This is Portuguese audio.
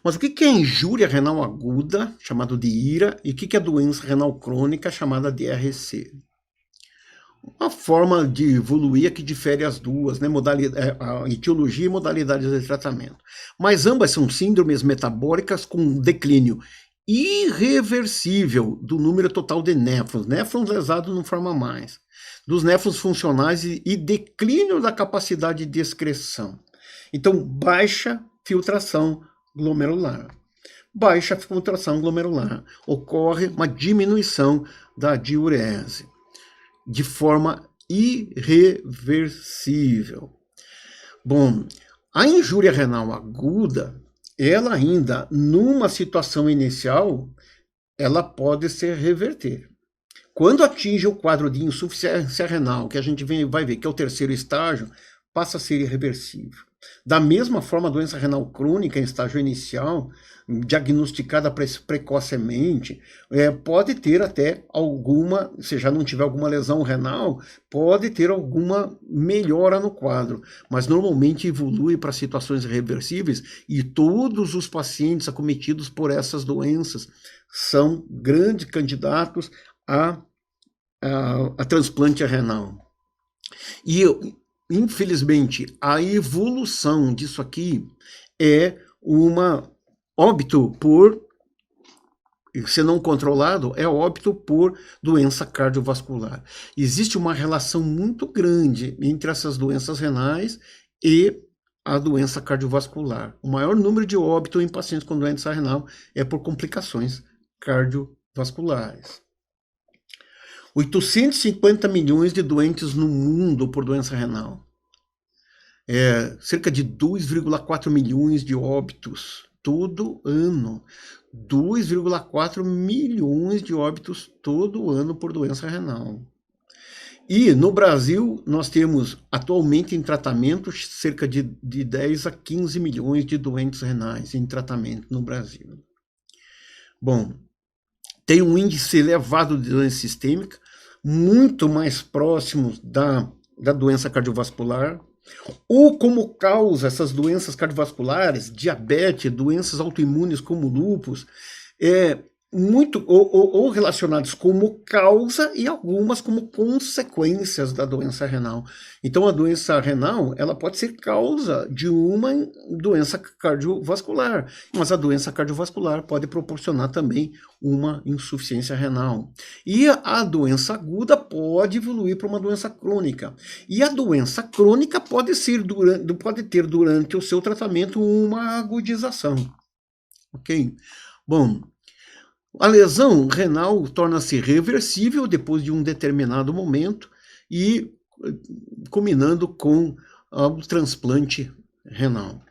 Mas o que é injúria renal aguda, chamado de IRA, e o que é doença renal crônica, chamada de RC? Uma forma de evoluir é que difere as duas, né? A etiologia e modalidades de tratamento. Mas ambas são síndromes metabólicas com declínio irreversível do número total de néfrons. Néfrons lesados não forma mais. Dos néfrons funcionais e declínio da capacidade de excreção. Então, baixa filtração glomerular. Baixa filtração glomerular. Ocorre uma diminuição da diurese de forma irreversível. Bom, a injúria renal aguda, ela ainda, numa situação inicial, ela pode se reverter. Quando atinge o quadro de insuficiência renal, que a gente vai ver que é o terceiro estágio, passa a ser irreversível. Da mesma forma, a doença renal crônica em estágio inicial, diagnosticada precocemente, pode ter até alguma, se já não tiver alguma lesão renal, pode ter alguma melhora no quadro, mas normalmente evolui para situações irreversíveis e todos os pacientes acometidos por essas doenças são grandes candidatos a transplante renal. E infelizmente, a evolução disso aqui é uma óbito por, se não controlado, é óbito por doença cardiovascular. Existe uma relação muito grande entre essas doenças renais e a doença cardiovascular. O maior número de óbitos em pacientes com doença renal é por complicações cardiovasculares. 850 milhões de doentes no mundo por doença renal. Cerca de 2,4 milhões de óbitos todo ano. 2,4 milhões de óbitos todo ano por doença renal. E no Brasil, nós temos atualmente em tratamento cerca de 10 a 15 milhões de doentes renais em tratamento no Brasil. Bom, tem um índice elevado de doença sistêmica, muito mais próximo da doença cardiovascular, ou como causa essas doenças cardiovasculares, diabetes, doenças autoimunes como lúpus, muito ou relacionados como causa e algumas como consequências da doença renal. Então a doença renal, ela pode ser causa de uma doença cardiovascular, mas a doença cardiovascular pode proporcionar também uma insuficiência renal. E a doença aguda pode evoluir para uma doença crônica. E a doença crônica pode ter durante o seu tratamento uma agudização. Ok? Bom, a lesão renal torna-se reversível depois de um determinado momento e culminando com o transplante renal.